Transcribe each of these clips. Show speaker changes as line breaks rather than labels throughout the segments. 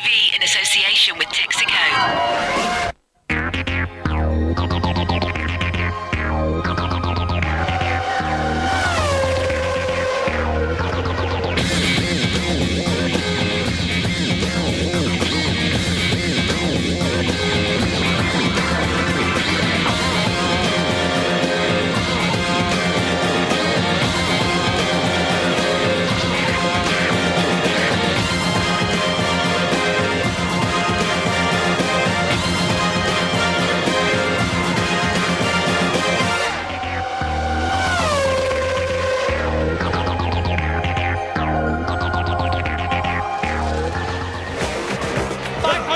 ITV in association with Texaco.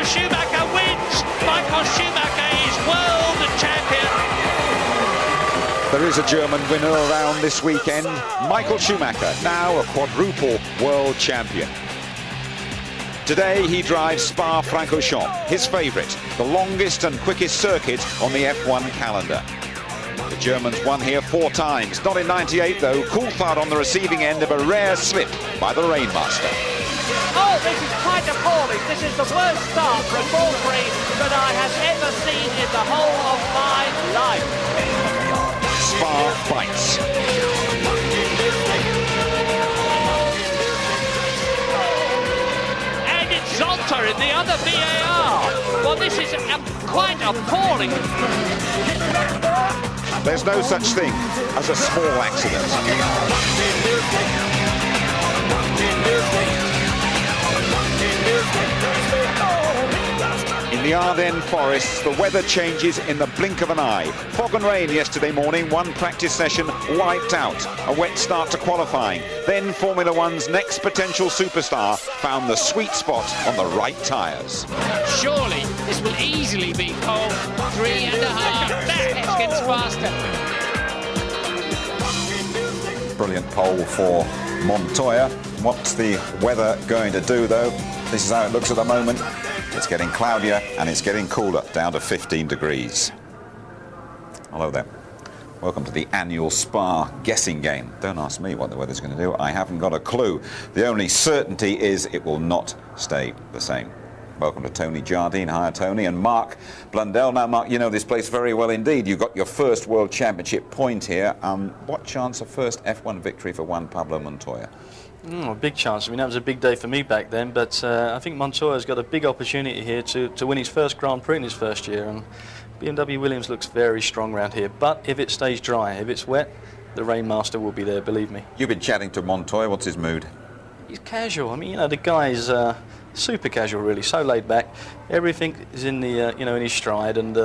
Schumacher wins! Michael Schumacher is world champion!
There is a German winner around this weekend. Michael Schumacher, now a quadruple world champion. Today he drives Spa-Francorchamps, his favourite, the longest and quickest circuit on the F1 calendar. The Germans won here 4 times, not in '98 though. Coulthard on the receiving end of a rare slip by the Rainmaster.
Oh, this is quite appalling. This is the worst start for a Grand Prix that I have ever seen in the whole of my life.
Spa bites.
And it's Zonta in the other VAR. Well, this is quite appalling.
There's no such thing as a small accident. In the Ardennes forests, the weather changes in the blink of an eye. Fog and rain yesterday morning, one practice session wiped out. A wet start to qualifying. Then Formula One's next potential superstar found the sweet spot on the right tyres.
Surely this will easily be pole 3.5. That gets faster.
Brilliant pole for Montoya. What's the weather going to do though? This is how it looks at the moment. It's getting cloudier and it's getting cooler, down to 15 degrees. Hello there. Welcome to the annual Spa guessing game. Don't ask me what the weather's going to do. I haven't got a clue. The only certainty is it will not stay the same. Welcome to Tony Jardine. Hi, Tony. And Mark Blundell. Now, Mark, you know this place very well indeed. You got your first World Championship point here. What chance of first F1 victory for Juan Pablo Montoya?
A big chance. I mean, that was a big day for me back then, but I think Montoya's got a big opportunity here to win his first Grand Prix in his first year, and BMW Williams looks very strong around here. But if it stays dry, if it's wet, the Rainmaster will be there, believe me.
You've been chatting to Montoya. What's his mood?
He's casual. I mean, you know, the guy's super casual, really, so laid back. Everything is in the, you know, in his stride, and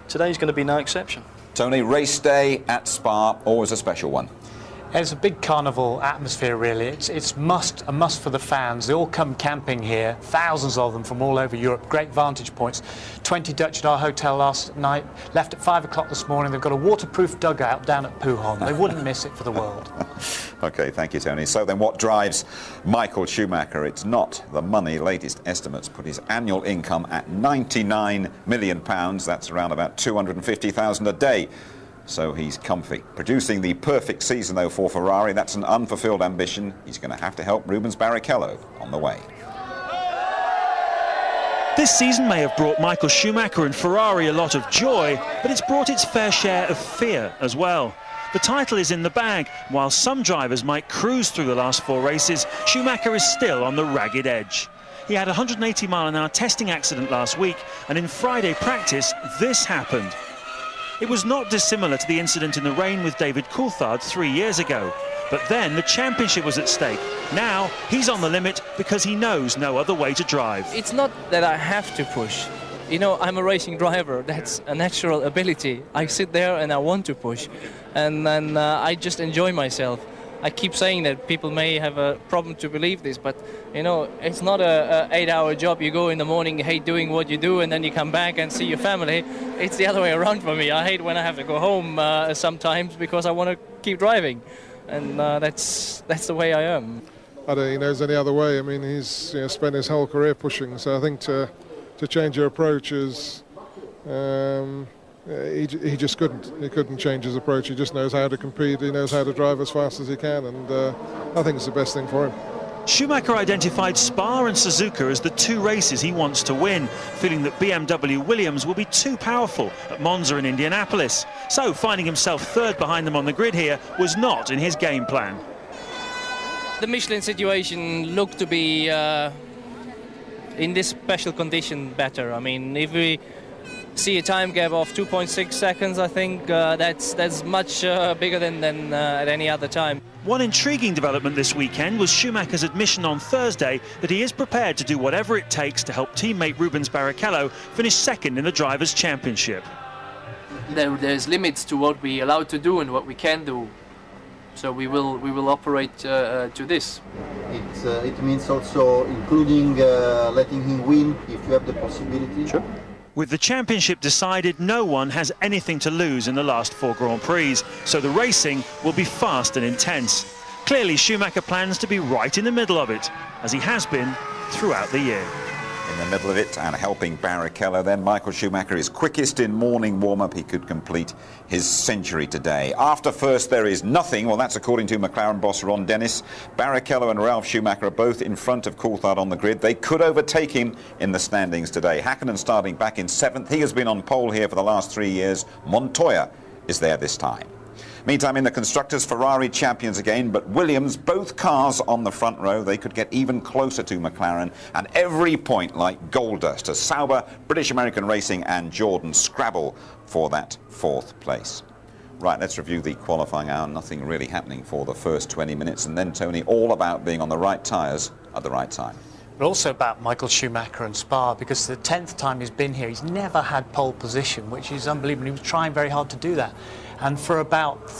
today's going to be no exception.
Tony, race day at Spa, always a special one.
It's a big carnival atmosphere, really. It's a must for the fans. They all come camping here, thousands of them from all over Europe. Great vantage points. 20 Dutch at our hotel last night, left at 5 o'clock this morning. They've got a waterproof dugout down at Pujon. They wouldn't miss it for the world.
OK, thank you, Tony. So then what drives Michael Schumacher? It's not the money. Latest estimates put his annual income at £99 million. That's around about $250,000 a day. So he's comfy. Producing the perfect season, though, for Ferrari, that's an unfulfilled ambition. He's going to have to help Rubens Barrichello on the way.
This season may have brought Michael Schumacher and Ferrari a lot of joy, but it's brought its fair share of fear as well. The title is in the bag. While some drivers might cruise through the last 4 races, Schumacher is still on the ragged edge. He had a 180-mile-an-hour testing accident last week, and in Friday practice, this happened. It was not dissimilar to the incident in the rain with David Coulthard 3 years ago. But then the championship was at stake. Now he's on the limit because he knows no other way to drive.
It's not that I have to push. You know, I'm a racing driver. That's a natural ability. I sit there and I want to push. And then I just enjoy myself. I keep saying that people may have a problem to believe this, but you know, it's not a 8-hour job. You go in the morning, hate doing what you do, and then you come back and see your family. It's the other way around for me. I hate when I have to go home sometimes because I want to keep driving, and that's the way I am.
I don't think he knows any other way. I mean, he's spent his whole career pushing, so I think to change your approach is. He just couldn't. He couldn't change his approach. He just knows how to compete. He knows how to drive as fast as he can, and I think it's the best thing for him.
Schumacher identified Spa and Suzuka as the two races he wants to win, feeling that BMW Williams will be too powerful at Monza and Indianapolis. So finding himself third behind them on the grid here was not in his game plan.
The Michelin situation looked to be in this special condition better. I mean, if we see a time gap of 2.6 seconds, I think that's much bigger than at any other time.
One intriguing development this weekend was Schumacher's admission on Thursday that he is prepared to do whatever it takes to help teammate Rubens Barrichello finish second in the Drivers' Championship.
There's limits to what we're allowed to do and what we can do. So we will operate to this.
It means also including letting him win if you have the possibility.
Sure. With the championship decided, no one has anything to lose in the last 4 Grand Prix, so the racing will be fast and intense. Clearly, Schumacher plans to be right in the middle of it, as he has been throughout the year.
In the middle of it and helping Barrichello, then Michael Schumacher is quickest in morning warm-up. He could complete his century today. After first there is nothing. Well, that's according to McLaren boss Ron Dennis. Barrichello and Ralf Schumacher are both in front of Coulthard on the grid. They could overtake him in the standings today. Hakkinen starting back in 7th. He has been on pole here for the last 3 years. Montoya is there this time. Meantime, in the Constructors, Ferrari champions again, but Williams, both cars on the front row. They could get even closer to McLaren, and every point like gold dust as Sauber, British American Racing and Jordan scrabble for that 4th place. Right, let's review the qualifying hour. Nothing really happening for the first 20 minutes, and then, Tony, all about being on the right tyres at the right time.
But also about Michael Schumacher and Spa, because the 10th time he's been here, he's never had pole position, which is unbelievable. He was trying very hard to do that. And for about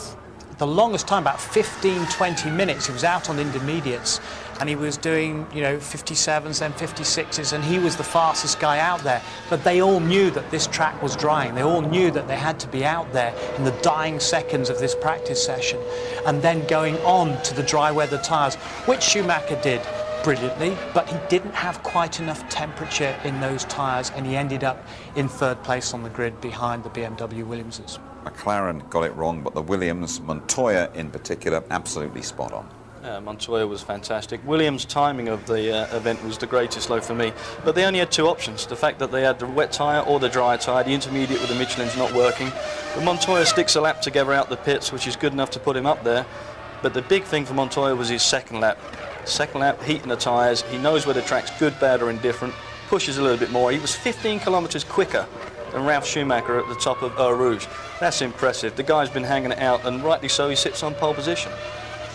the longest time, about 15, 20 minutes, he was out on intermediates and he was doing, 57s, then 56s, and he was the fastest guy out there. But they all knew that this track was drying. They all knew that they had to be out there in the dying seconds of this practice session and then going on to the dry weather tyres, which Schumacher did brilliantly, but he didn't have quite enough temperature in those tyres, and he ended up in 3rd place on the grid behind the BMW Williamses.
McLaren got it wrong, but the Williams, Montoya in particular, absolutely spot on.
Montoya was fantastic. Williams' timing of the event was the greatest low for me, but they only had 2 options. The fact that they had the wet tyre or the dry tyre, the intermediate with the Michelin's not working. But Montoya sticks a lap together out the pits, which is good enough to put him up there. But the big thing for Montoya was his second lap. Second lap, heating the tyres. He knows where the track's good, bad or indifferent. Pushes a little bit more. He was 15 kilometres quicker than Ralf Schumacher at the top of Eau Rouge. That's impressive. The guy's been hanging it out, and rightly so, he sits on pole position.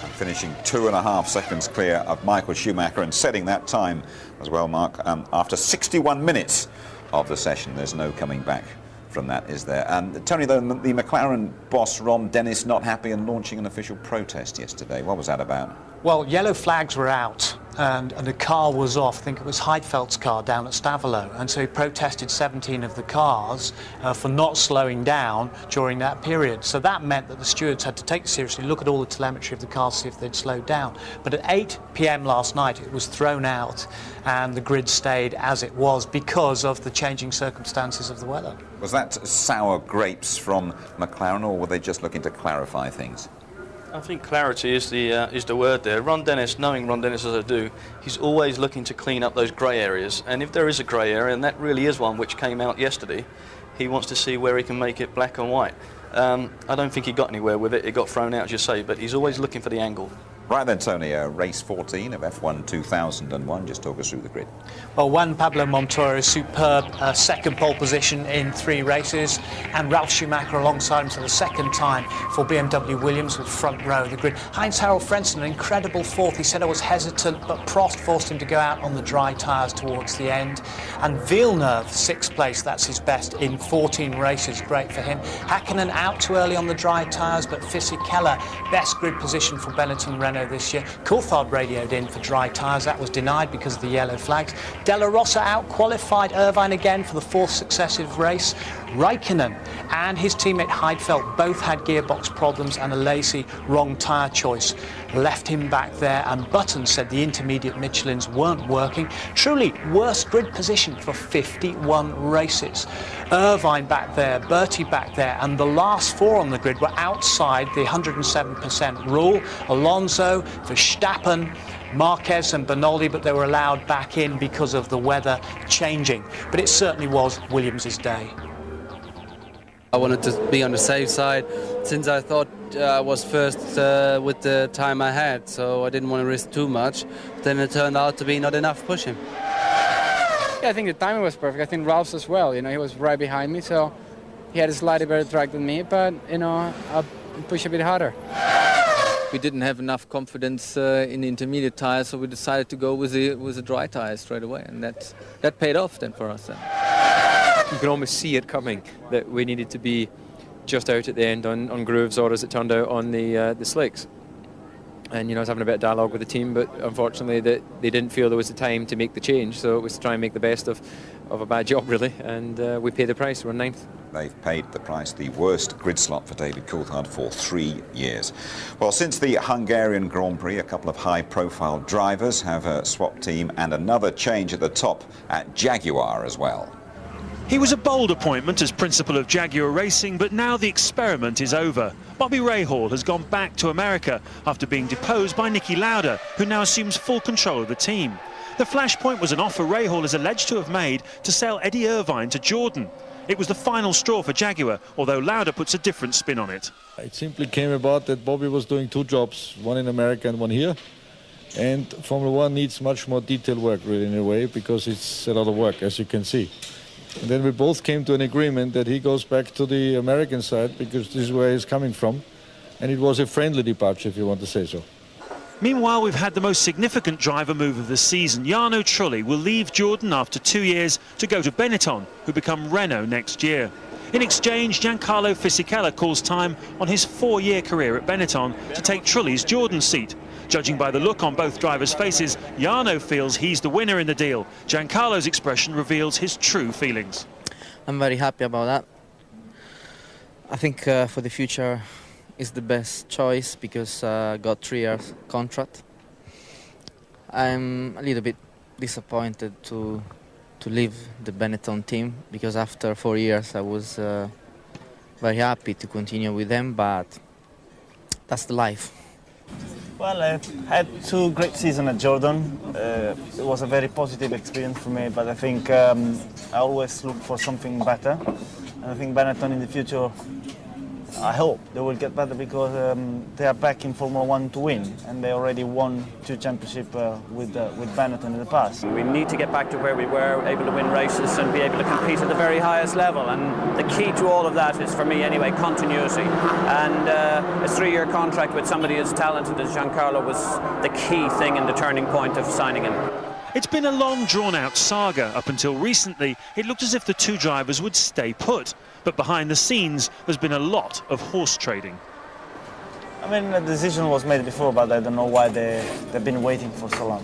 And finishing 2.5 seconds clear of Michael Schumacher and setting that time as well, Mark, after 61 minutes of the session. There's no coming back from that, is there? And Tony, the McLaren boss Ron Dennis not happy and launching an official protest yesterday. What was that about?
Well, yellow flags were out and a car was off. I think it was Heidfeld's car down at Stavelot, and so he protested 17 of the cars for not slowing down during that period. So that meant that the stewards had to take it seriously, look at all the telemetry of the cars, see if they'd slowed down. But at 8 p.m. last night it was thrown out and the grid stayed as it was because of the changing circumstances of the weather.
Was that sour grapes from McLaren, or were they just looking to clarify things?
I think clarity is the word there. Ron Dennis, knowing Ron Dennis as I do, he's always looking to clean up those grey areas. And if there is a grey area, and that really is one which came out yesterday, he wants to see where he can make it black and white. I don't think he got anywhere with it. It got thrown out, as you say, but he's always looking for the angle.
Right then, Tony, race 14 of F1 2001. Just talk us through the grid.
Well, Juan Pablo Montoya is superb, second pole position in 3 races, and Ralf Schumacher alongside him for the second time for BMW Williams with front row of the grid. Heinz-Harald Frentzen, an incredible 4th. He said I was hesitant, but Prost forced him to go out on the dry tyres towards the end. And Villeneuve, 6th place, that's his best in 14 races. Great for him. Hakkinen out too early on the dry tyres, but Fisichella, best grid position for Benetton Renault this year. Coulthard radioed in for dry tyres. That was denied because of the yellow flags. De La Rosa out-qualified Irvine again for the 4th successive race. Raikkonen and his teammate Heidfeld both had gearbox problems, and a lazy wrong tyre choice left him back there, and Button said the intermediate Michelins weren't working. Truly worst grid position for 51 races. Irvine back there, Bertie back there, and the last 4 on the grid were outside the 107% rule. Alonso, Verstappen, Marquez and Bernoldi, but they were allowed back in because of the weather changing. But it certainly was Williams' day.
I wanted to be on the safe side since I thought I was first with the time I had, so I didn't want to risk too much. Then it turned out to be not enough pushing.
Yeah, I think the timing was perfect. I think Ralph's as well. You know, he was right behind me, so he had a slightly better track than me, but, you know, I'll push a bit harder.
We didn't have enough confidence in the intermediate tires, so we decided to go with the dry tires straight away, and that paid off then for us. Then.
You can almost see it coming, that we needed to be just out at the end on grooves, or as it turned out on the slicks. And you know, I was having a bit of dialogue with the team, but unfortunately they didn't feel there was the time to make the change, so it was to try and make the best of a bad job really, and we paid the price. We're ninth.
They've paid the price, the worst grid slot for David Coulthard for 3 years. Well, since the Hungarian Grand Prix, a couple of high-profile drivers have swapped team, and another change at the top at Jaguar as well.
He was a bold appointment as principal of Jaguar Racing, but now the experiment is over. Bobby Rahal has gone back to America after being deposed by Niki Lauda, who now assumes full control of the team. The flashpoint was an offer Rahal is alleged to have made to sell Eddie Irvine to Jordan. It was the final straw for Jaguar, although Lauda puts a different spin on it.
It simply came about that Bobby was doing 2 jobs, one in America and one here. And Formula One needs much more detailed work, really, in a way, because it's a lot of work, as you can see. And then we both came to an agreement that he goes back to the American side because this is where he's coming from. And it was a friendly departure, if you want to say so.
Meanwhile, we've had the most significant driver move of the season. Jarno Trulli will leave Jordan after 2 years to go to Benetton, who become Renault next year. In exchange, Giancarlo Fisichella calls time on his 4-year career at Benetton to take Trulli's Jordan seat. Judging by the look on both drivers' faces, Jarno feels he's the winner in the deal. Giancarlo's expression reveals his true feelings.
I'm very happy about that. I think for the future is the best choice because I got 3 years contract. I'm a little bit disappointed to leave the Benetton team because after 4 years I was very happy to continue with them, but that's the life.
Well, I had 2 great seasons at Jordan. It was a very positive experience for me, but I think I always look for something better. And I think Benetton in the future, I hope they will get better because they are back in Formula One to win, and they already won 2 championships with Benetton in the past.
We need to get back to where we were, able to win races and be able to compete at the very highest level. And the key to all of that is, for me anyway, continuity. And a 3-year contract with somebody as talented as Giancarlo was the key thing and the turning point of signing him.
It's been a long, drawn-out saga. Up until recently, it looked as if the 2 drivers would stay put. But behind the scenes, there's been a lot of horse trading.
I mean, the decision was made before, but I don't know why they've been waiting for so long.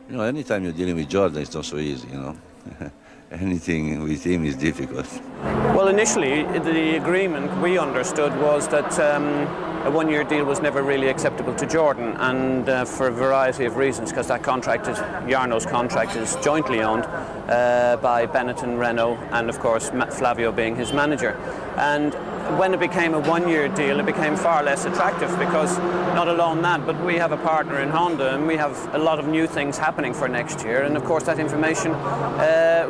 You know, anytime you're dealing with Jordan, it's not so easy, you know. Anything with him is difficult.
Well, initially, the agreement we understood was that a 1-year deal was never really acceptable to Jordan, and for a variety of reasons, because that contract, Jarno's contract, is jointly owned by Benetton, Renault, and of course Flavio being his manager. And when it became a 1-year deal, it became far less attractive because not alone that, but we have a partner in Honda and we have a lot of new things happening for next year. And of course that information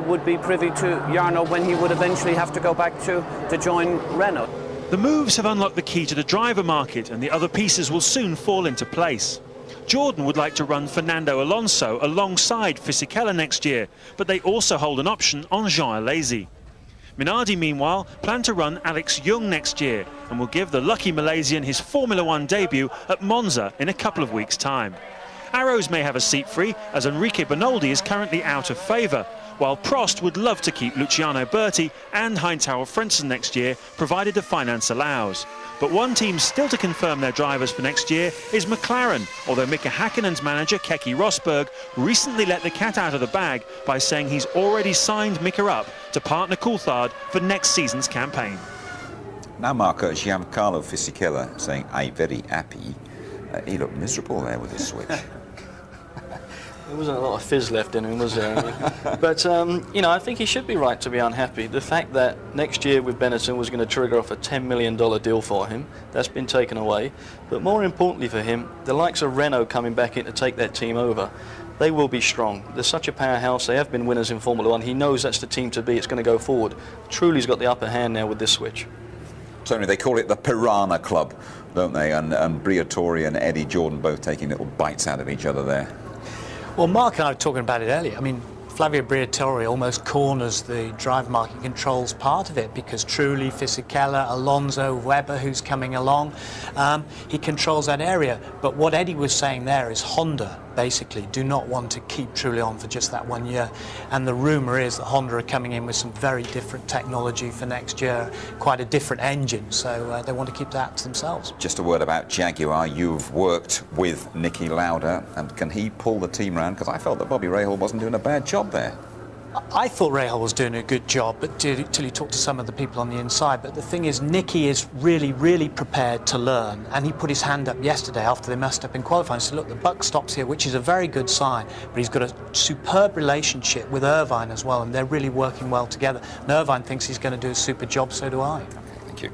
would be privy to Jarno when he would eventually have to go back to join Renault.
The moves have unlocked the key to the driver market, and the other pieces will soon fall into place. Jordan would like to run Fernando Alonso alongside Fisichella next year, but they also hold an option on Jean Alesi. Minardi, meanwhile, plan to run Alex Young next year and will give the lucky Malaysian his Formula One debut at Monza in a couple of weeks' time. Arrows may have a seat free, as Enrique Bernoldi is currently out of favour, while Prost would love to keep Luciano Berti and Heinz-Harald Frentzen next year, provided the finance allows. But one team still to confirm their drivers for next year is McLaren, although Mika Häkkinen's manager, Keke Rosberg, recently let the cat out of the bag by saying he's already signed Mika up to partner Coulthard for next season's campaign.
Now, Marco, Giancarlo Fisichella saying, I'm very happy. He looked miserable there with his switch.
There wasn't a lot of fizz left in him, was there? But, you know, I think he should be right to be unhappy. The fact that next year with Benetton was going to trigger off a $10 million deal for him, that's been taken away. But more importantly for him, the likes of Renault coming back in to take that team over, they will be strong. They're such a powerhouse. They have been winners in Formula One. He knows that's the team to be. It's going to go forward. Truly's got the upper hand now with this switch.
Tony, they call it the Piranha Club, don't they? And Briatore and Eddie Jordan both taking little bites out of each other there.
Well, Mark and I were talking about it earlier. I mean, Flavio Briatore almost corners the driver market controls part of it because Trulli, Fisichella, Alonso, Webber, who's coming along, he controls that area. But what Eddie was saying there is Honda basically do not want to keep Trulli on for just that 1 year. And the rumour is that Honda are coming in with some very different technology for next year, quite a different engine, so they want to keep that to themselves.
Just a word about Jaguar. You've worked with Niki Lauda, and can he pull the team round? Because I felt that Bobby Rahal wasn't doing a bad job there.
I thought Rahal was doing a good job, but till you talk to some of the people on the inside. But the thing is, Niki is really, really prepared to learn, and he put his hand up yesterday after they messed up in qualifying and said, look, the buck stops here, which is a very good sign, but he's got a superb relationship with Irvine as well, and they're really working well together. And Irvine thinks he's going to do a super job, so do I.
Thank you.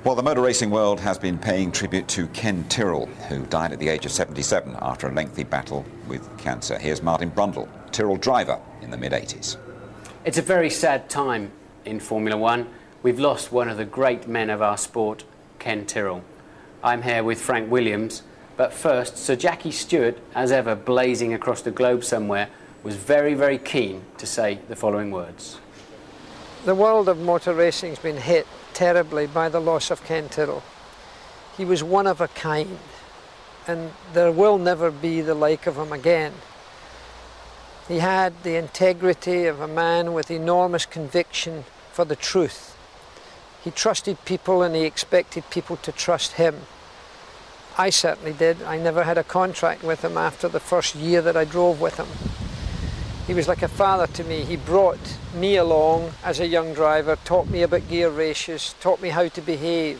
Well, the motor racing world has been paying tribute to Ken Tyrrell, who died at the age of 77 after a lengthy battle with cancer. Here's Martin Brundle, Tyrrell driver in the mid-80s.
It's a very sad time in Formula One. We've lost one of the great men of our sport, Ken Tyrrell. I'm here with Frank Williams, but first, Sir Jackie Stewart, as ever blazing across the globe somewhere, was very, very keen to say the following words.
The world of motor racing's been hit terribly by the loss of Ken Tyrrell. He was one of a kind, and there will never be the like of him again. He had the integrity of a man with enormous conviction for the truth. He trusted people and he expected people to trust him. I certainly did. I never had a contract with him after the first year that I drove with him. He was like a father to me. He brought me along as a young driver, taught me about gear ratios, taught me how to behave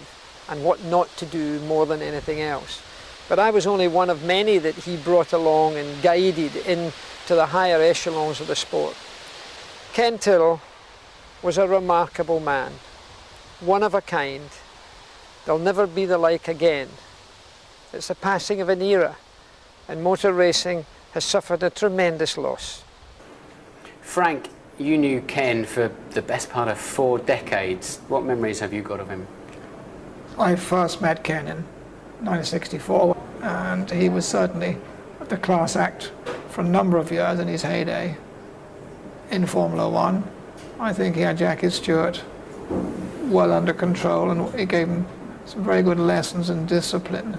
and what not to do more than anything else. But I was only one of many that he brought along and guided into the higher echelons of the sport. Ken Tyrrell was a remarkable man, one of a kind. There'll never be the like again. It's the passing of an era, and motor racing has suffered a tremendous loss.
Frank, you knew Ken for the best part of 4 decades. What memories have you got of him?
I first met Ken in 1964, and he was certainly the class act for a number of years in his heyday in Formula One. I think he had Jackie Stewart well under control, and he gave him some very good lessons in discipline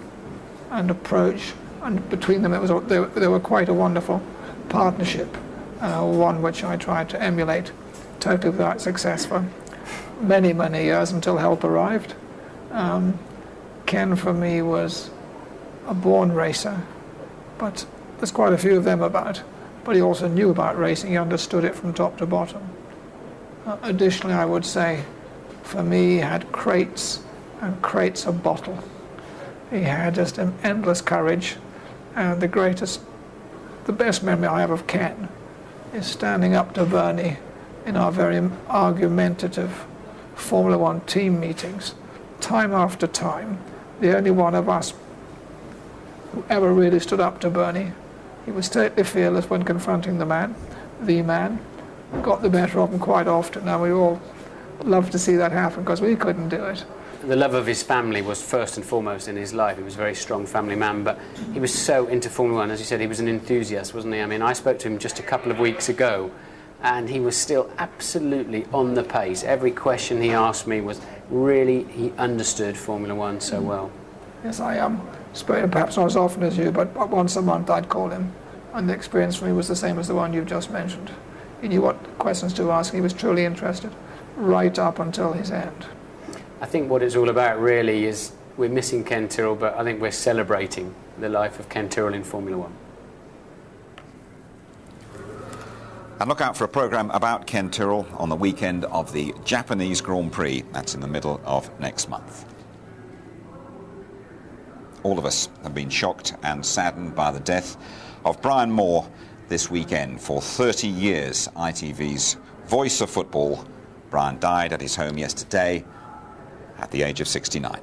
and approach, and between them they were quite a wonderful partnership, one which I tried to emulate, totally without success for many, many years until help arrived. Ken for me was a born racer, but there's quite a few of them about, but he also knew about racing. He understood it from top to bottom. Additionally, I would say for me he had crates and crates of bottle. He had just an endless courage, and the best memory I have of Ken is standing up to Bernie in our very argumentative Formula One team meetings, time after time. The only one of us who ever really stood up to Bernie. He was totally fearless when confronting the man, got the better of him quite often, and we all loved to see that happen because we couldn't do it.
The love of his family was first and foremost in his life. He was a very strong family man, but he was so into Formula One. As you said, he was an enthusiast, wasn't he? I mean, I spoke to him just a couple of weeks ago, and he was still absolutely on the pace. Every question he asked me was really, he understood Formula One so well.
Yes, I spoke to him perhaps not as often as you, but once a month I'd call him, and the experience for me was the same as the one you've just mentioned. He knew what questions to ask, he was truly interested, right up until his end.
I think what it's all about really is we're missing Ken Tyrrell, but I think we're celebrating the life of Ken Tyrrell in Formula One.
And look out for a programme about Ken Tyrrell on the weekend of the Japanese Grand Prix. That's in the middle of next month. All of us have been shocked and saddened by the death of Brian Moore this weekend. For 30 years, ITV's voice of football, Brian died at his home yesterday at the age of 69.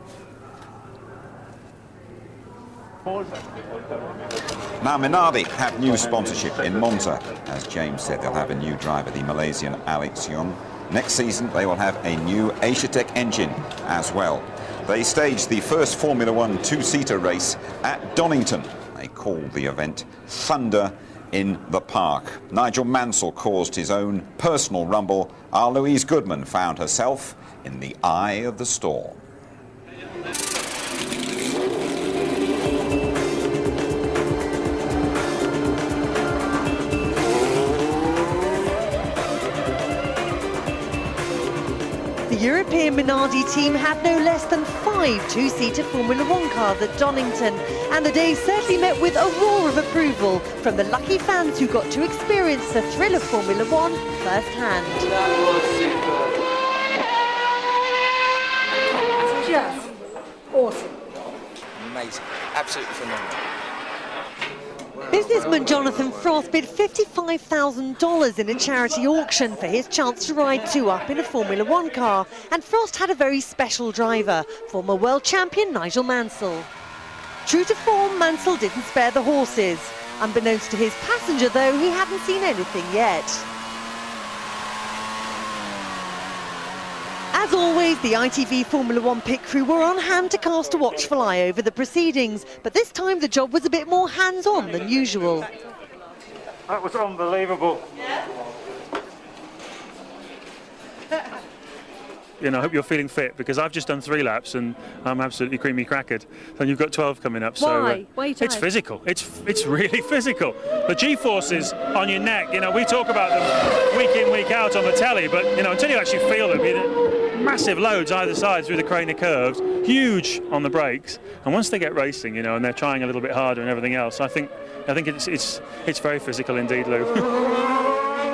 Now Minardi have new sponsorship in Monza. As James said, they'll have a new driver, the Malaysian Alex Young. Next season they will have a new Asiatech engine as well. They staged the first Formula One two-seater race at Donington. They called the event Thunder in the Park. Nigel Mansell caused his own personal rumble. Our Louise Goodman found herself in the eye of the storm.
The European Minardi team had no less than 5 two-seater Formula One cars at Donington, and the day certainly met with a roar of approval from the lucky fans who got to experience the thrill of Formula One firsthand.
That was super. Just awesome.
Amazing, absolutely phenomenal.
Businessman Jonathan Frost bid $55,000 in a charity auction for his chance to ride 2 up in a Formula One car, and Frost had a very special driver, former world champion Nigel Mansell. True to form, Mansell didn't spare the horses. Unbeknownst to his passenger, though, he hadn't seen anything yet. As always, the ITV Formula One pit crew were on hand to cast a watchful eye over the proceedings, but this time the job was a bit more hands-on than usual.
That was unbelievable. You know, I hope you're feeling fit, because I've just done 3 laps and I'm absolutely creamy crackered. And you've got 12 coming up.
Why? Why are you tired?
It's physical. It's really physical. The G-forces on your neck, you know, we talk about them week in, week out on the telly, but, you know, until you actually feel them, massive loads either side through the Craner curves, huge on the brakes. And once they get racing, you know, and they're trying a little bit harder and everything else, I think it's very physical indeed, Lou.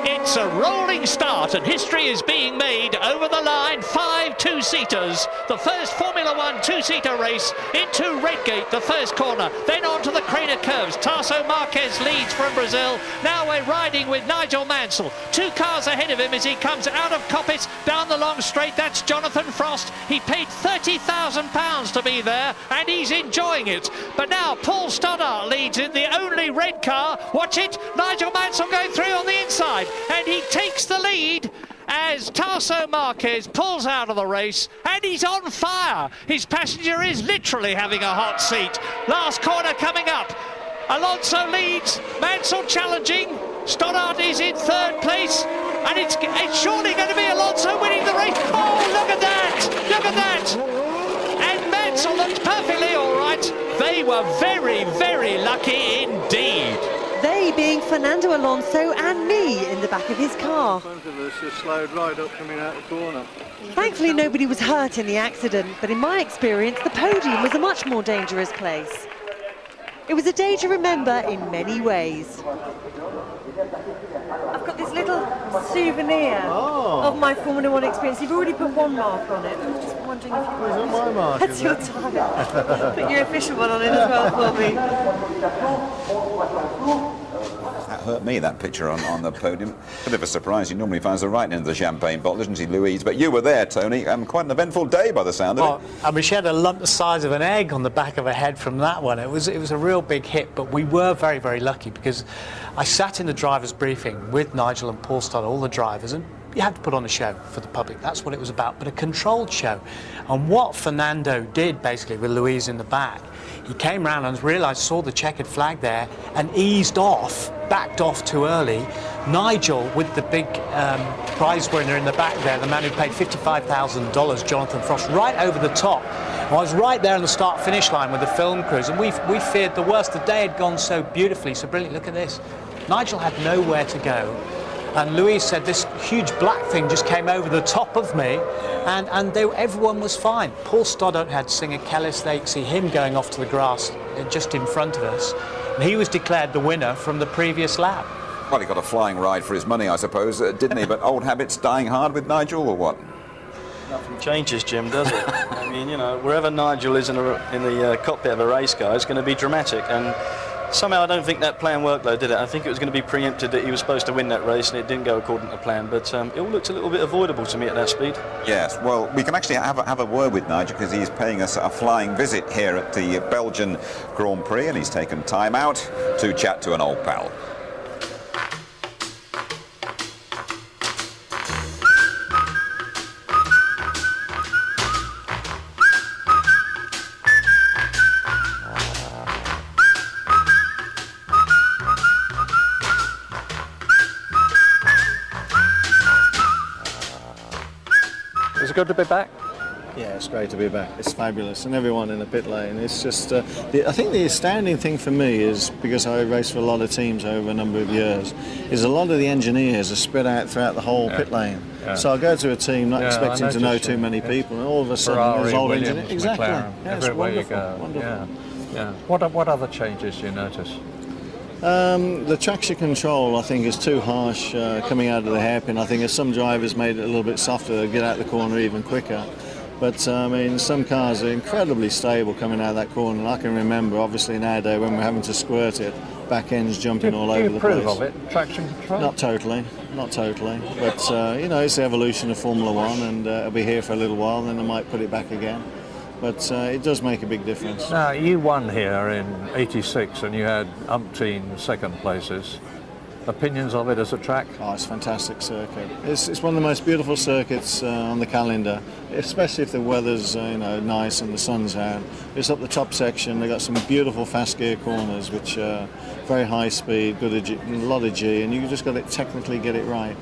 It's a rolling start and history is being made over the line. 5 two-seaters. The first Formula One two-seater race into Redgate, the first corner. Then on to the Craner curves. Tarso Marquez leads from Brazil. Now we're riding with Nigel Mansell. 2 cars ahead of him as he comes out of Coppice down the long straight. That's Jonathan Frost. He paid £30,000 to be there and he's enjoying it. But now Paul Stoddart leads in the only red car. Watch it. Nigel Mansell going through on the inside. And he takes the lead as Tarso Marquez pulls out of the race, and he's on fire. His passenger is literally having a hot seat. Last corner coming up. Alonso leads, Mansell challenging. Stoddart is in 3rd place, and it's surely going to be Alonso winning the race. Oh, look at that! Look at that! And Mansell looked perfectly all right. They were very, very lucky indeed.
They being Fernando Alonso and me in the back of his car.
Front of us just slowed right up coming out the corner.
Thankfully nobody was hurt in the accident, but in my experience the podium was a much more dangerous place. It was a day to remember in many ways. I've got this little souvenir of my Formula One experience. You've already put 1 mark on it. I was just wondering if you wanted
Is it my mark?
That's your time. Put your official one on it as well for me.
That hurt me, that picture on the podium. Bit of a surprise. He normally finds the right end of the champagne bottle, isn't he, Louise? But you were there, Tony. Quite an eventful day by the sound of it.
I mean, she had a lump the size of an egg on the back of her head from that one. It was a real big hit, but we were very, very lucky because I sat in the driver's briefing with Nigel and Paul Stoddart, all the drivers, and you had to put on a show for the public. That's what it was about, but a controlled show. And what Fernando did, basically, with Louise in the back, he came round and realised, saw the checkered flag there, and eased off, backed off too early. Nigel, with the big prize winner in the back there, the man who paid $55,000, Jonathan Frost, right over the top. I was right there on the start-finish line with the film crews, and we feared the worst. The day had gone so beautifully, so brilliant. Look at this. Nigel had nowhere to go. And Louise said this huge black thing just came over the top of me, and everyone was fine. Paul Stoddart had singer Kellis. They see him going off to the grass just in front of us, and he was declared the winner from the previous lap.
Well, he got a flying ride for his money, I suppose, didn't he? But old habits dying hard with Nigel, or what?
Nothing changes, Jim, does it? I mean, you know, wherever Nigel is in the cockpit of a race car, it's going to be dramatic. And somehow I don't think that plan worked, though, did it? I think it was going to be preempted that he was supposed to win that race, and it didn't go according to plan. But it all looked a little bit avoidable to me at that speed.
Yes, well, we can actually have a word with Nigel because he's paying us a flying visit here at the Belgian Grand Prix, and he's taken time out to chat to an old pal.
Is it good to be back?
Yeah, it's great to be back. It's fabulous, and everyone in the pit lane. It's just, I think the astounding thing for me is, because I race for a lot of teams over a number of years, is a lot of the engineers are spread out throughout the whole pit lane. Yeah. So I go to a team not expecting to know too many people, and all of a sudden there's old engineers. Exactly.
McLaren, everywhere you go.
Wonderful.
Yeah. What other changes do you notice?
The traction control, I think, is too harsh coming out of the hairpin. I think if some drivers made it a little bit softer, they'd get out the corner even quicker. But I mean, some cars are incredibly stable coming out of that corner. And I can remember, obviously, nowadays when we're having to squirt it, back ends jumping all over the place.
Do you approve of it, traction control?
Not totally. But you know, it's the evolution of Formula One, and it'll be here for a little while, and then they might put it back again. But it does make a big difference.
Now, you won here in '86 and you had umpteen second places. Opinions of it as a track?
Oh, it's a fantastic circuit. It's one of the most beautiful circuits on the calendar, especially if the weather's nice and the sun's out. It's up the top section. They've got some beautiful fast gear corners, which are very high speed, a lot of G, and you just got to technically get it right.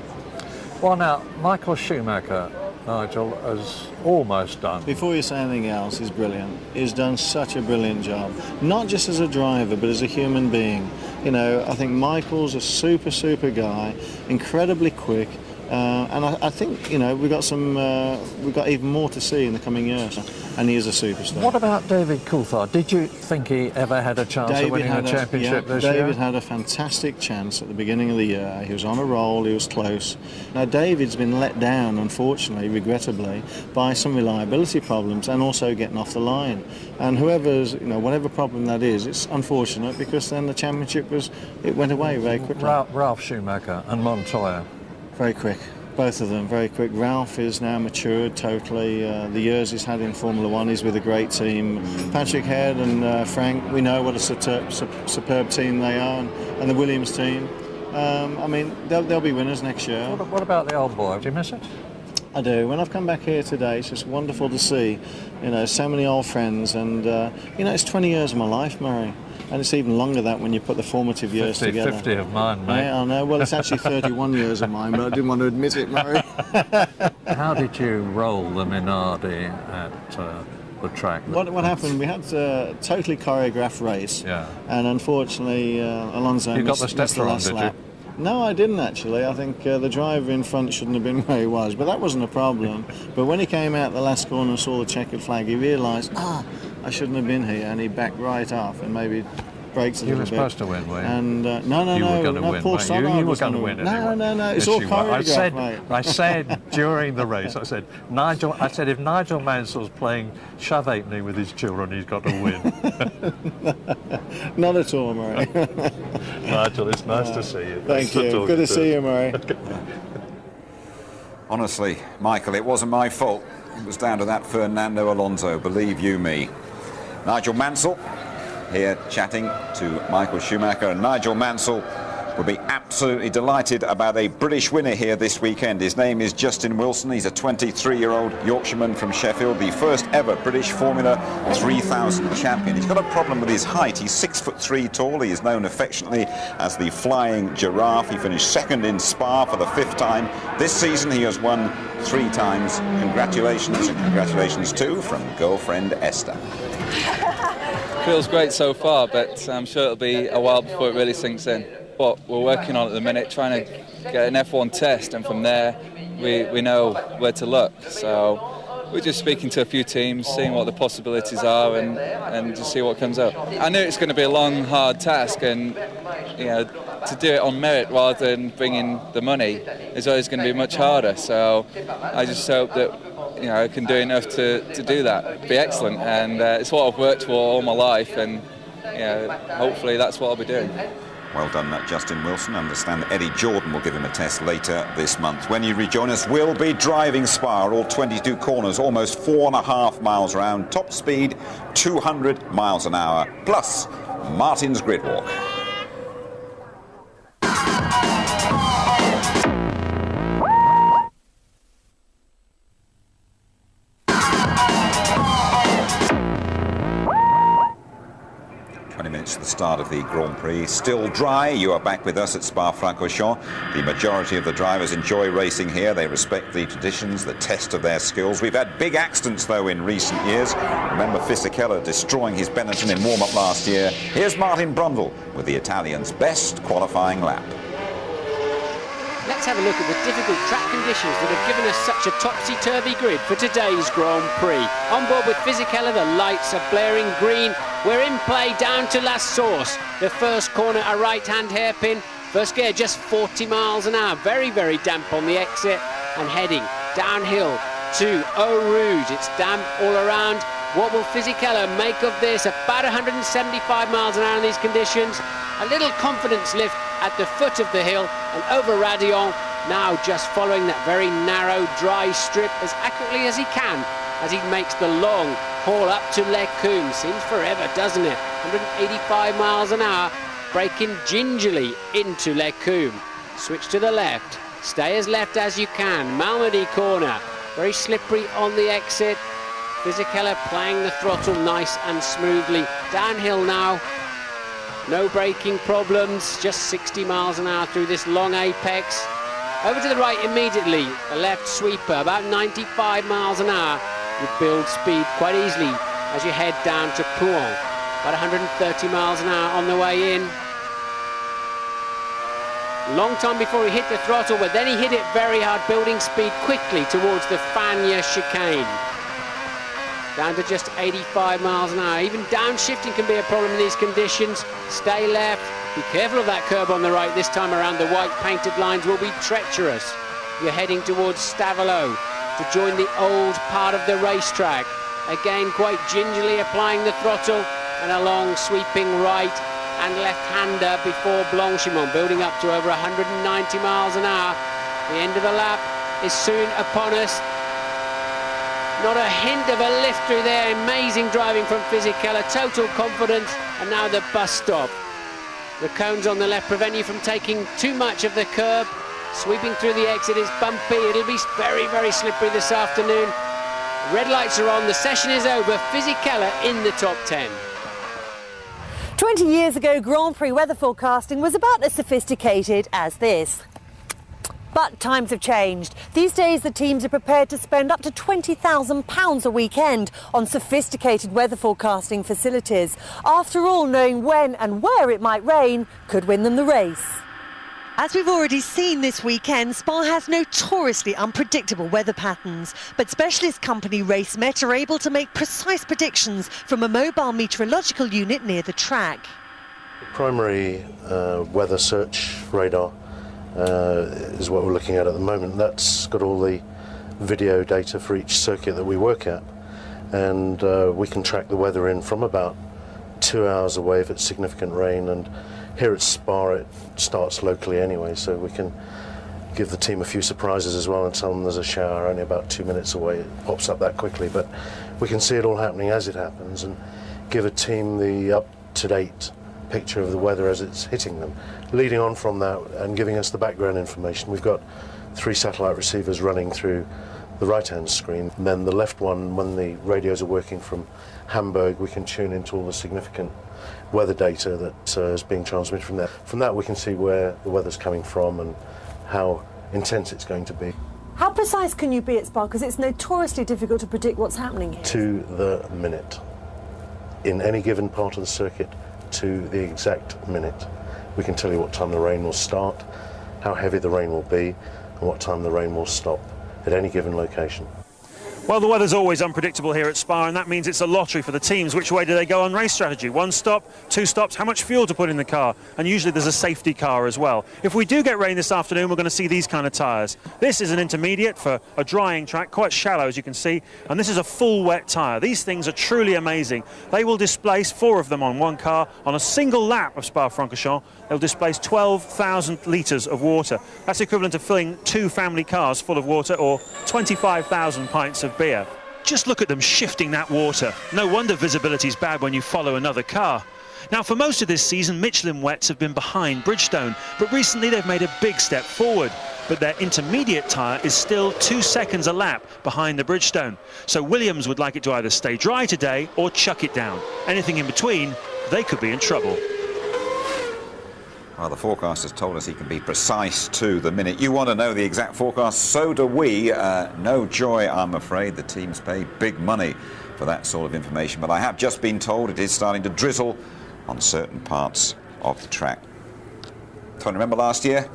Well, now, Michael Schumacher, Nigel, has almost done.
Before you say anything else, he's brilliant. He's done such a brilliant job, not just as a driver, but as a human being. You know, I think Michael's a super guy, incredibly quick, and I think, you know, we've got even more to see in the coming years, and he is a superstar.
What about David Coulthard? Did you think he ever had a chance of winning a championship this year?
David had a fantastic chance at the beginning of the year. He was on a roll, he was close. Now, David's been let down, unfortunately, regrettably, by some reliability problems and also getting off the line. And whatever problem that is, it's unfortunate, because then the championship went away very quickly.
Ralf Schumacher and Montoya.
Very quick. Both of them very quick. Ralph is now matured totally. The years he's had in Formula One, he's with a great team. Patrick Head and Frank, we know what a superb team they are, and the Williams team. I mean, they'll be winners next year.
What about the old boy? Do you miss it?
I do. When I've come back here today, it's just wonderful to see, so many old friends, and it's 20 years of my life, Murray. And it's even longer that when you put the formative years together.
50 of mine, mate.
Yeah, I know. Well, it's actually 31 years of mine, but I didn't want to admit it, Murray.
How did you roll the Minardi at the track?
What happened? We had a totally choreographed race. Yeah. And unfortunately, Alonso missed the last lap. No, I didn't actually. I think the driver in front shouldn't have been where he was, but that wasn't a problem. But when he came out the last corner and saw the checkered flag, he realised, I shouldn't have been here, and he backed right off and maybe brakes a little bit.
You were supposed to win, were you?
And
you were going to win,
Paul
Stoddard you were going to win anyway.
No, it's all choreographed, mate.
I said during the race, I said, if Nigel Mansell's playing shove halfpenny with his children, he's got to win.
Not at all, Murray.
Nigel, it's nice to see you.
Thank you. Good to see you, Murray.
Honestly, Michael, it wasn't my fault. It was down to that Fernando Alonso, believe you me. Nigel Mansell here chatting to Michael Schumacher, and Nigel Mansell will be absolutely delighted about a British winner here this weekend. His name is Justin Wilson. He's a 23-year-old Yorkshireman from Sheffield, the first ever British Formula 3000 champion. He's got a problem with his height. He's 6'3" tall. He is known affectionately as the Flying Giraffe. He finished second in Spa for the 5th time. This season he has won 3 times. Congratulations, and congratulations too from girlfriend Esther.
Feels great so far, but I'm sure it'll be a while before it really sinks in. What we're working on at the minute, trying to get an F1 test, and from there we know where to look. So we're just speaking to a few teams, seeing what the possibilities are, and just see what comes out. I know it's going to be a long, hard task, and to do it on merit rather than bringing the money is always going to be much harder. So I just hope that you know, can do enough to do that, be excellent, and it's what I've worked for all my life, and you know, hopefully that's what I'll be doing.
Well done, Justin Wilson. I understand that Eddie Jordan will give him a test later this month. When you rejoin us, we'll be driving Spa, all 22 corners, almost 4.5 miles around, top speed 200 miles an hour, plus Martin's grid walk. 20 minutes to the start of the Grand Prix. Still dry. You are back with us at Spa-Francorchamps. The majority of the drivers enjoy racing here. They respect the traditions, the test of their skills. We've had big accidents, though, in recent years. Remember Fisichella destroying his Benetton in warm-up last year. Here's Martin Brundle with the Italian's best qualifying lap.
Let's have a look at the difficult track conditions that have given us such a topsy-turvy grid for today's Grand Prix. On board with Fisichella, the lights are blaring green. We're in play down to La Source. The first corner, a right-hand hairpin. First gear, just 40 miles an hour. Very, very damp on the exit. And heading downhill to Eau Rouge. It's damp all around. What will Fisichella make of this? About 175 miles an hour in these conditions. A little confidence lift at the foot of the hill and over Radion. Now just following that very narrow, dry strip as accurately as he can as he makes the long haul up to Les Combes. Seems forever, doesn't it? 185 miles an hour, braking gingerly into Les Combes. Switch to the left. Stay as left as you can. Malmedy corner. Very slippery on the exit. Fisichella playing the throttle nice and smoothly. Downhill now. No braking problems, just 60 miles an hour through this long apex. Over to the right immediately, a left sweeper, about 95 miles an hour. You build speed quite easily as you head down to Pouhon. About 130 miles an hour on the way in. Long time before he hit the throttle, but then he hit it very hard, building speed quickly towards the Fagnes chicane. Down to just 85 miles an hour. Even downshifting can be a problem in these conditions. Stay left. Be careful of that curb on the right. This time around, the white painted lines will be treacherous. You're heading towards Stavelot to join the old part of the racetrack. Again, quite gingerly applying the throttle and a long sweeping right and left-hander before Blanchimont, building up to over 190 miles an hour. The end of the lap is soon upon us. Not a hint of a lift through there. Amazing driving from Fisichella. Total confidence. And now the bus stop. The cones on the left prevent you from taking too much of the curb. Sweeping through the exit is bumpy. It'll be very, very slippery this afternoon. Red lights are on. The session is over. Fisichella in the top 10.
20 years ago, Grand Prix weather forecasting was about as sophisticated as this. But times have changed. These days, the teams are prepared to spend up to £20,000 a weekend on sophisticated weather forecasting facilities. After all, knowing when and where it might rain could win them the race. As we've already seen this weekend, Spa has notoriously unpredictable weather patterns, but specialist company RaceMet are able to make precise predictions from a mobile meteorological unit near the track.
The primary weather search radar is what we're looking at the moment. That's got all the video data for each circuit that we work at, and we can track the weather in from about 2 hours away if it's significant rain, and here at Spa it starts locally anyway, so we can give the team a few surprises as well and tell them there's a shower only about 2 minutes away. It pops up that quickly, but we can see it all happening as it happens and give a team the up-to-date picture of the weather as it's hitting them. Leading on from that and giving us the background information, we've got 3 satellite receivers running through the right-hand screen, and then the left one, when the radios are working from Hamburg, we can tune into all the significant weather data that is being transmitted from there. From that we can see where the weather's coming from and how intense it's going to be.
How precise can you be at Spa? Because it's notoriously difficult to predict what's happening here.
To the minute. In any given part of the circuit, to the exact minute. We can tell you what time the rain will start, how heavy the rain will be, and what time the rain will stop at any given location.
Well, the weather's always unpredictable here at Spa, and that means it's a lottery for the teams. Which way do they go on race strategy? 1 stop, 2 stops, how much fuel to put in the car? And usually there's a safety car as well. If we do get rain this afternoon, we're going to see these kind of tyres. This is an intermediate for a drying track, quite shallow as you can see, and this is a full wet tyre. These things are truly amazing. They will displace 4 of them on one car. On a single lap of Spa-Francorchamps, they'll displace 12,000 litres of water. That's equivalent to filling 2 family cars full of water, or 25,000 pints of beer. Just look at them shifting that water. No wonder visibility's bad when you follow another car. Now, for most of this season, Michelin wets have been behind Bridgestone, but recently they've made a big step forward. But their intermediate tyre is still 2 seconds a lap behind the Bridgestone. So Williams would like it to either stay dry today or chuck it down. Anything in between, they could be in trouble.
Well, the forecast has told us he can be precise to the minute. You want to know the exact forecast, so do we. No joy, I'm afraid. The teams pay big money for that sort of information. But I have just been told it is starting to drizzle on certain parts of the track. Can you remember last year?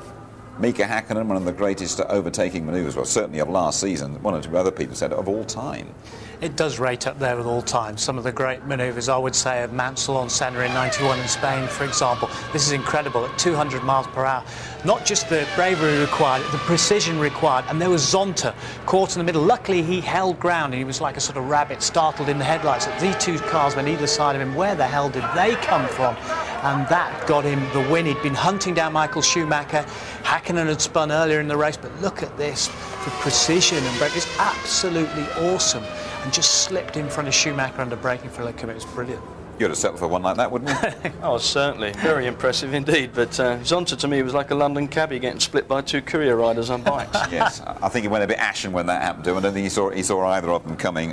Mika Hakkinen, one of the greatest overtaking manoeuvres, well, certainly of last season. 1 or 2 other people said of all time.
It does rate up there with all time. Some of the great manoeuvres, I would say, of Mansell on Senna in '91 in Spain, for example. This is incredible at 200 miles per hour. Not just the bravery required, the precision required. And there was Zonta caught in the middle. Luckily, he held ground, and he was like a sort of rabbit startled in the headlights. These 2 cars went either side of him. Where the hell did they come from? And that got him the win. He'd been hunting down Michael Schumacher. Hakkinen had spun earlier in the race, but look at this. The precision and braking is absolutely awesome. And just slipped in front of Schumacher under braking for a commit. It was brilliant.
You'd have settled for one like that, wouldn't you?
Oh, certainly. Very impressive indeed. But Zonta, to me, was like a London cabbie getting split by 2 courier riders on bikes.
Yes, I think he went a bit ashen when that happened to him. I don't think he saw either of them coming.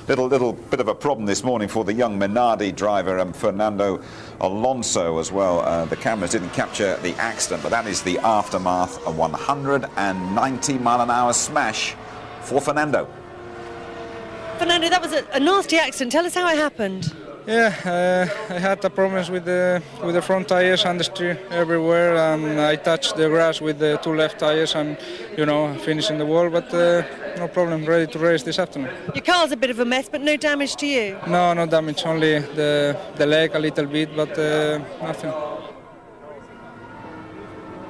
Little bit of a problem this morning for the young Minardi driver, Fernando Alonso as well. The cameras didn't capture the accident, but that is the aftermath. A 190-mile-an-hour smash for Fernando.
Fernando, that was a nasty accident. Tell us how it happened.
Yeah, I had the problems with the front tires, understeer everywhere, and I touched the grass with the 2 left tires, and finishing the wall. But no problem, ready to race this afternoon.
Your car's a bit of a mess, but no damage to you.
No damage, only the leg a little bit, but nothing.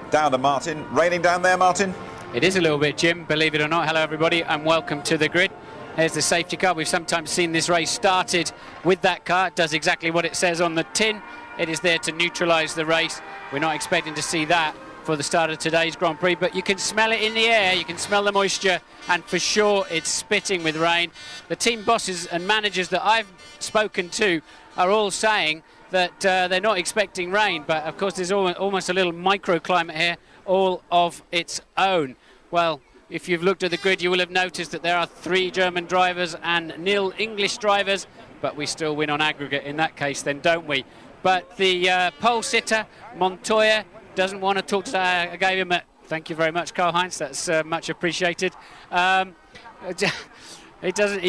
Down to Martin, raining down there, Martin.
It is a little bit, Jim, believe it or not. Hello everybody and welcome to the grid. There's the safety car. We've sometimes seen this race started with that car. It does exactly what it says on the tin. It is there to neutralise the race. We're not expecting to see that for the start of today's Grand Prix, but you can smell it in the air. You can smell the moisture, and for sure it's spitting with rain. The team bosses and managers that I've spoken to are all saying that they're not expecting rain, but of course there's almost a little microclimate here, all of its own. Well, if you've looked at the grid, you will have noticed that there are 3 German drivers and 0 English drivers, but we still win on aggregate in that case then, don't we? But the pole sitter, Montoya, doesn't want to talk to I gave him a thank you very much, Karl-Heinz, that's much appreciated. He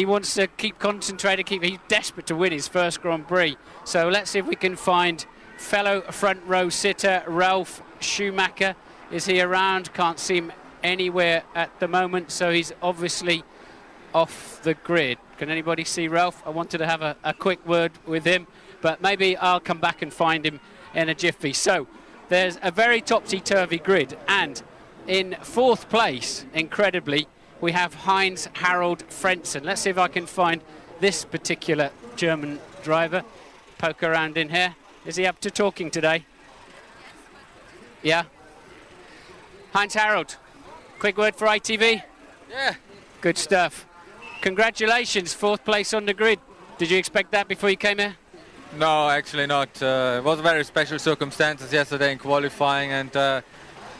wants to keep concentrated, he's desperate to win his first Grand Prix. So let's see if we can find fellow front row sitter Ralf Schumacher. Is he around? Can't see him anywhere at the moment, so he's obviously off the grid. Can anybody see Ralph? I wanted to have a quick word with him, but maybe I'll come back and find him in a jiffy. So there's a very topsy-turvy grid, and in 4th place, incredibly, we have Heinz Harald Frentzen. Let's see if I can find this particular German driver. Poke around in here. Is he up to talking today? Yeah. Heinz Harald, quick word for ITV?
Yeah.
Good stuff. Congratulations, 4th place on the grid. Did you expect that before you came here?
No, actually not. It was very special circumstances yesterday in qualifying, and I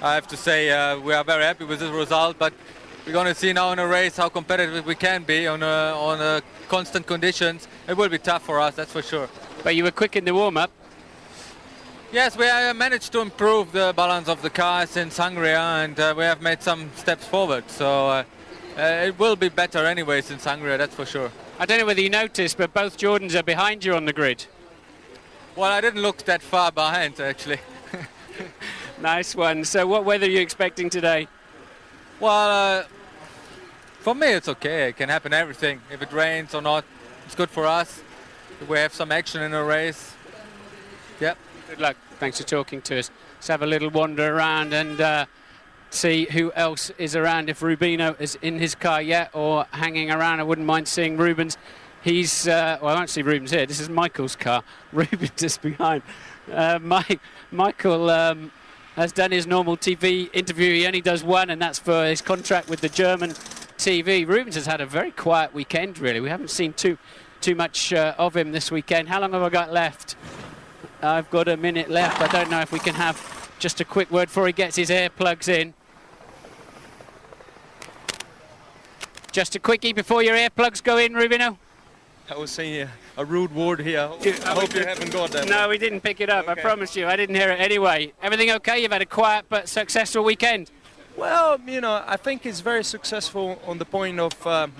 have to say we are very happy with this result, but we're going to see now in a race how competitive we can be on constant conditions. It will be tough for us, that's for sure.
But you were quick in the warm-up.
Yes, we managed to improve the balance of the car since Hungary, and we have made some steps forward. So it will be better anyway since Hungary, that's for sure.
I don't know whether you noticed, but both Jordans are behind you on the grid.
Well, I didn't look that far behind, actually.
Nice one. So what weather are you expecting today?
Well, For me, it's okay. It can happen everything. If it rains or not, it's good for us. If we have some action in a race. Yep.
Good luck. Thanks for talking to us. Let's have a little wander around and see who else is around. If Rubino is in his car yet or hanging around, I wouldn't mind seeing Rubens. He's, well, I won't see Rubens here. This is Michael's car. Rubens is behind. Michael has done his normal TV interview. He only does one, and that's for his contract with the German TV. Rubens has had a very quiet weekend, really. We haven't seen too much of him this weekend. How long have I got left? I've got a minute left. I don't know if we can have just a quick word before he gets his earplugs in. Just a quickie before your earplugs go in, Rubino.
I was saying a rude word here. I hope you haven't got that.
No, we didn't pick it up. Okay. I promise you. I didn't hear it anyway. Everything okay? You've had a quiet but successful weekend.
Well, you know, I think it's very successful on the point of,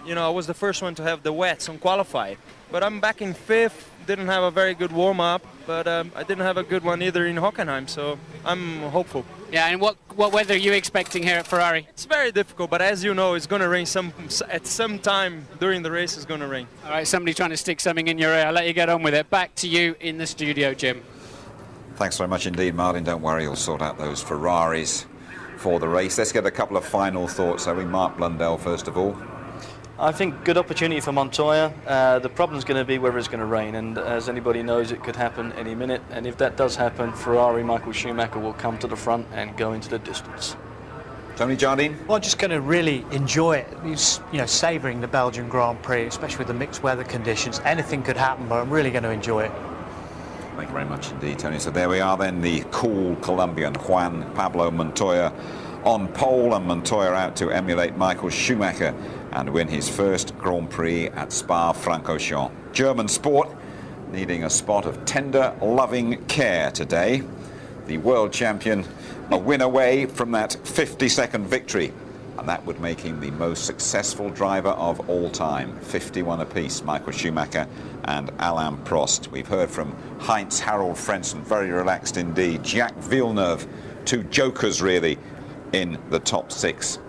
you know, I was the first one to have the wets on qualify. But I'm back in 5th, didn't have a very good warm-up, but I didn't have a good one either in Hockenheim, so I'm hopeful.
Yeah, and what weather are you expecting here at Ferrari?
It's very difficult, but as you know, it's going to rain at some time during the race. It's going to rain.
All right, somebody trying to stick something in your ear. I'll let you get on with it. Back to you in the studio, Jim.
Thanks very much indeed, Martin. Don't worry, you'll sort out those Ferraris for the race. Let's get a couple of final thoughts. So we Mark Blundell first of all.
I think good opportunity for Montoya. The problem's going to be whether it's going to rain, and as anybody knows, it could happen any minute. And if that does happen, Ferrari Michael Schumacher will come to the front and go into the distance.
Tony Jardine?
Well, just going to really enjoy it. You know, savouring the Belgian Grand Prix, especially with the mixed weather conditions. Anything could happen, but I'm really going to enjoy it.
Thank you very much indeed, Tony. So there we are then, the cool Colombian Juan Pablo Montoya on pole, and Montoya out to emulate Michael Schumacher and win his first Grand Prix at Spa-Francorchamps. German sport needing a spot of tender, loving care today. The world champion a win away from that 50-second victory, and that would make him the most successful driver of all time. 51 apiece, Michael Schumacher and Alain Prost. We've heard from Heinz Harald Frentzen, very relaxed indeed. Jacques Villeneuve, two jokers really in the top 6.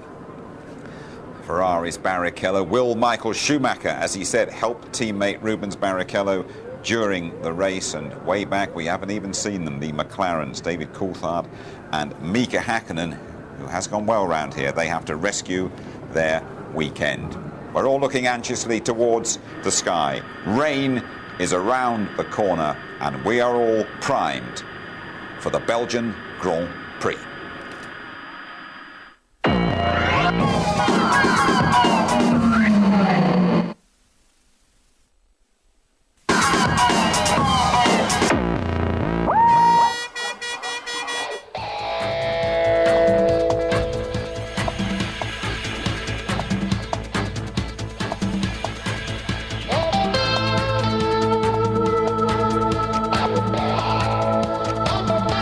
Ferrari's Barrichello. Will Michael Schumacher, as he said, help teammate Rubens Barrichello during the race? And way back, we haven't even seen them, the McLarens, David Coulthard and Mika Hakkinen, who has gone well round here. They have to rescue their weekend. We're all looking anxiously towards the sky. Rain is around the corner, and we are all primed for the Belgian Grand Prix.